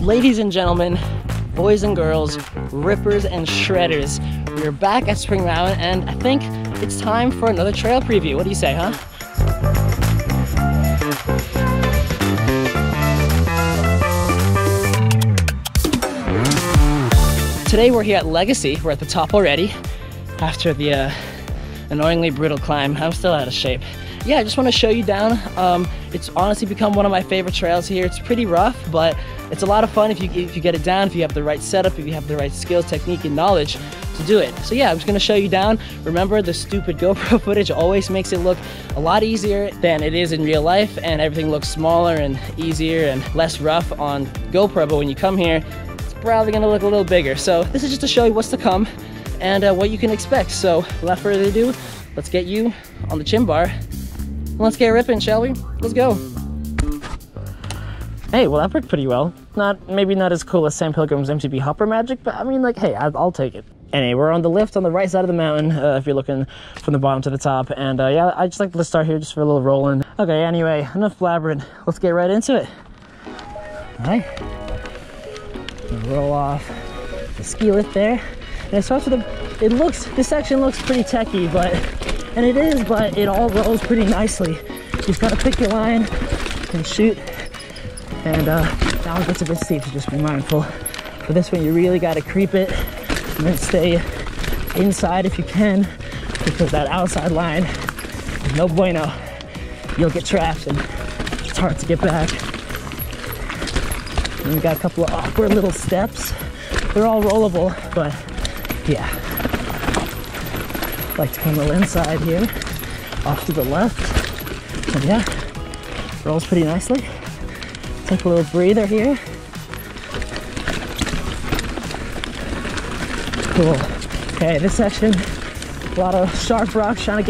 Ladies and gentlemen, boys and girls, rippers and shredders, we're back at Spring Mountain, and I think it's time for another trail preview. What do you say, huh? Today we're here at Legacy. We're at the top already after the annoyingly brutal climb. I'm still out of shape. Yeah, I just want to show you down. It's honestly become one of my favorite trails here. It's pretty rough, but it's a lot of fun if you get it down, if you have the right setup, if you have the right skills, technique, and knowledge to do it. So yeah, I'm just gonna show you down. Remember, the stupid GoPro footage always makes it look a lot easier than it is in real life, and everything looks smaller and easier and less rough on GoPro, but when you come here, it's probably gonna look a little bigger. So this is just to show you what's to come and what you can expect. So without further ado, let's get you on the chin bar. Let's get ripping, shall we? Let's go. Hey, well that worked pretty well. Maybe not as cool as Sam Pilgrim's MTB hopper magic, but I mean, like, hey, I'll take it. Anyway, we're on the lift on the right side of the mountain, if you're looking from the bottom to the top. And yeah, I just like to start here just for a little rolling. Okay, anyway, enough blabbering. Let's get right into it. All right. Roll off the ski lift there. And it starts with this section looks pretty techy, and it is, but it all rolls pretty nicely. You just gotta pick your line and shoot. And that one gets a bit steep, so just be mindful. For this one, you really gotta creep it and then stay inside if you can, because that outside line is no bueno. You'll get trapped and it's hard to get back. And we got a couple of awkward little steps. They're all rollable, but yeah. Like to come a little inside here, off to the left, and yeah, rolls pretty nicely. Take a little breather here. Cool. Okay, this section, a lot of sharp rocks trying to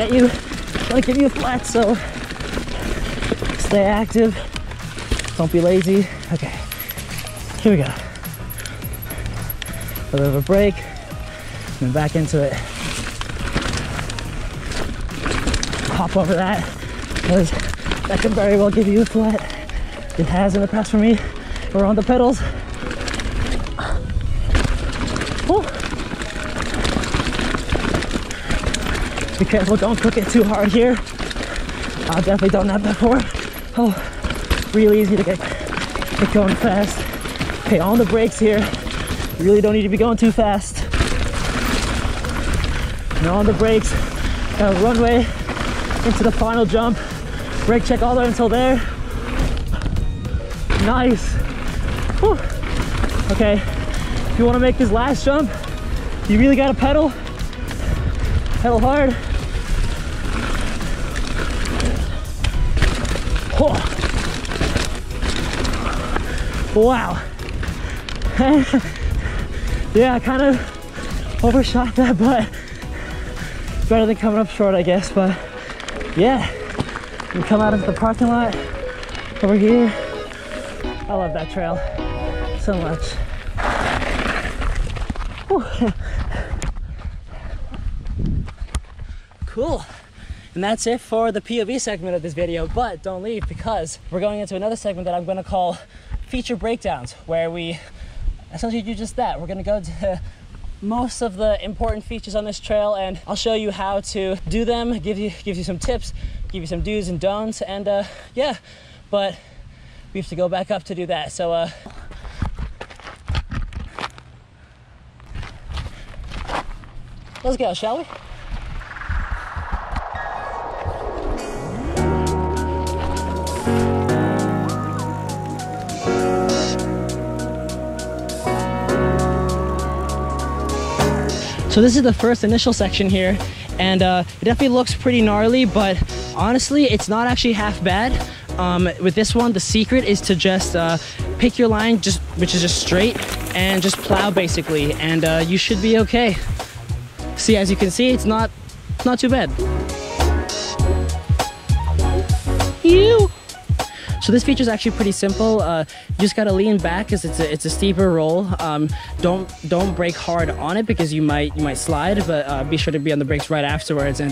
give you a flat, so stay active, don't be lazy. Okay, here we go. A little bit of a break, and then back into it. Hop over that, because that could very well give you a flat. It has in the past for me. We're on the pedals. Woo. Be careful, don't cook it too hard here. I've definitely done that before. Oh, really easy to get going fast. Okay, on the brakes here. You really don't need to be going too fast. Now on the brakes, runway into the final jump. Brake check all the way until there. Nice. Whew. Okay, if you want to make this last jump, you really got to pedal hard. Oh. Wow. Yeah, I kind of overshot that, but better than coming up short, I guess. But yeah, we come out into the parking lot over here. I love that trail so much. Whew. Cool. And that's it for the POV segment of this video, but don't leave, because we're going into another segment that I'm going to call feature breakdowns, where we essentially do just that. We're going to go to most of the important features on this trail, and I'll show you how to do them, give you some tips, give you some do's and don'ts, and yeah, but we have to go back up to do that. So let's go, shall we? So this is the first initial section here, and it definitely looks pretty gnarly, but honestly, it's not actually half bad. With this one, the secret is to just pick your line, which is just straight, and just plow basically, and you should be okay. See, as you can see, it's not too bad. So this feature is actually pretty simple. You just gotta lean back because it's a steeper roll. Don't brake hard on it because you might slide, but be sure to be on the brakes right afterwards. And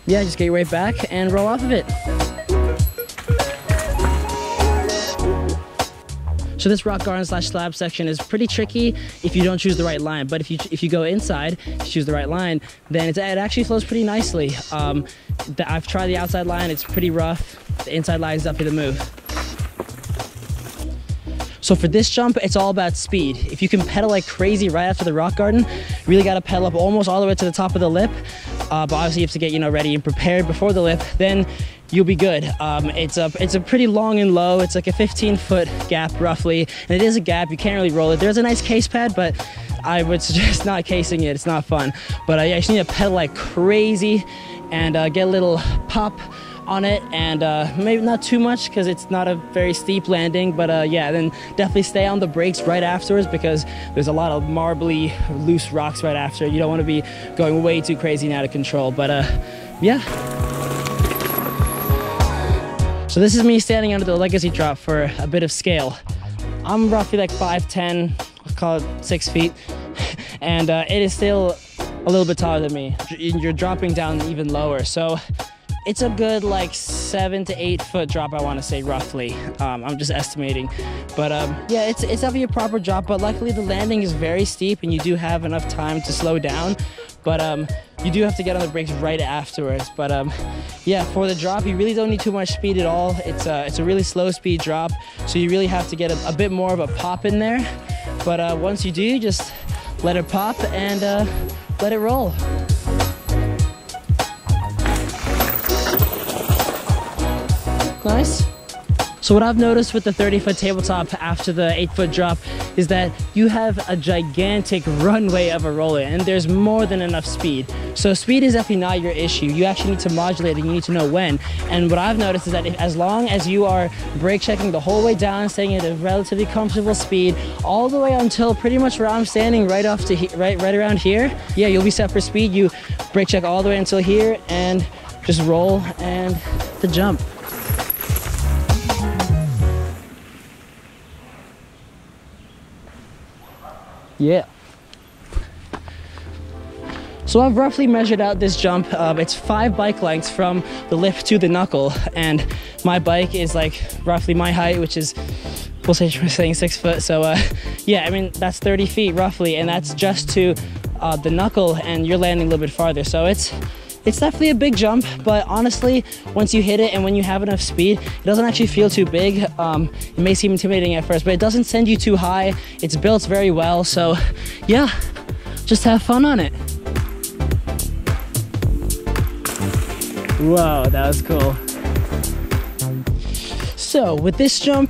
yeah, just get right back and roll off of it. So this rock garden slash slab section is pretty tricky if you don't choose the right line. But if you go inside, if you choose the right line, then it actually flows pretty nicely. I've tried the outside line, it's pretty rough. The inside line is definitely the move. So for this jump, it's all about speed. If you can pedal like crazy right after the rock garden, you really got to pedal up almost all the way to the top of the lip. But obviously you have to get, you know, ready and prepared before the lip, then you'll be good. It's a pretty long and low. It's like a 15-foot gap roughly, and it is a gap. You can't really roll it. There's a nice case pad, but I would suggest not casing it. It's not fun. But you actually need to pedal like crazy and get a little pop on it, and maybe not too much because it's not a very steep landing, but yeah, then definitely stay on the brakes right afterwards because there's a lot of marbly loose rocks right after. You don't want to be going way too crazy and out of control, but yeah. So this is me standing under the legacy drop for a bit of scale. I'm roughly like 5'10", I'll call it 6 feet, and it is still a little bit taller than me. You're dropping down even lower, so it's a good like 7 to 8 foot drop, I want to say roughly. I'm just estimating, but yeah, it's definitely a proper drop. But luckily the landing is very steep, and you do have enough time to slow down. But you do have to get on the brakes right afterwards. But yeah, for the drop, you really don't need too much speed at all. It's a really slow speed drop, so you really have to get a bit more of a pop in there. But once you do, just let it pop and let it roll. Nice. So what I've noticed with the 30-foot tabletop after the 8-foot drop is that you have a gigantic runway of a roller, and there's more than enough speed. So speed is definitely not your issue. You actually need to modulate it, and you need to know when. And what I've noticed is that as long as you are brake checking the whole way down, staying at a relatively comfortable speed, all the way until pretty much where I'm standing, right around here, yeah, you'll be set for speed. You brake check all the way until here, and just roll and the jump. Yeah. So I've roughly measured out this jump. It's 5 bike lengths from the lip to the knuckle, and my bike is like roughly my height, which is, we'll say we're saying 6 foot. So yeah, I mean, that's 30 feet roughly, and that's just to the knuckle, and you're landing a little bit farther. So it's definitely a big jump, but honestly, once you hit it and when you have enough speed, it doesn't actually feel too big. It may seem intimidating at first, but it doesn't send you too high. It's built very well, so yeah, just have fun on it. Whoa, that was cool. So with this jump,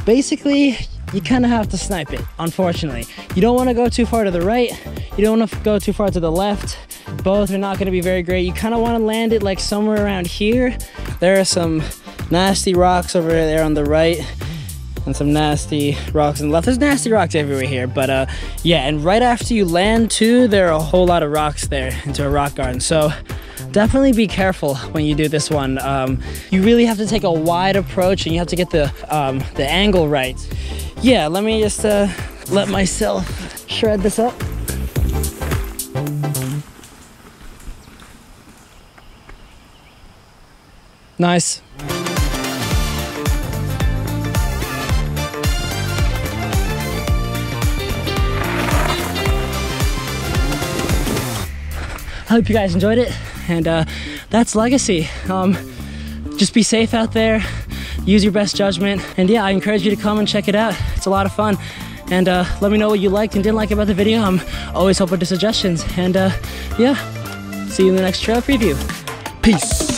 basically, you kind of have to snipe it, unfortunately. You don't want to go too far to the right. You don't want to go too far to the left. Both are not going to be very great. You kind of want to land it like somewhere around here. There are some nasty rocks over there on the right and some nasty rocks on the left. There's nasty rocks everywhere here, but yeah, and right after you land too, there are a whole lot of rocks there into a rock garden. So definitely be careful when you do this one. You really have to take a wide approach, and you have to get the angle right. Yeah, let me just let myself shred this up. Nice. I hope you guys enjoyed it, and that's Legacy. Just be safe out there, use your best judgment, and yeah, I encourage you to come and check it out. It's a lot of fun, and let me know what you liked and didn't like about the video. I'm always open to suggestions, and yeah, see you in the next trail preview. Peace.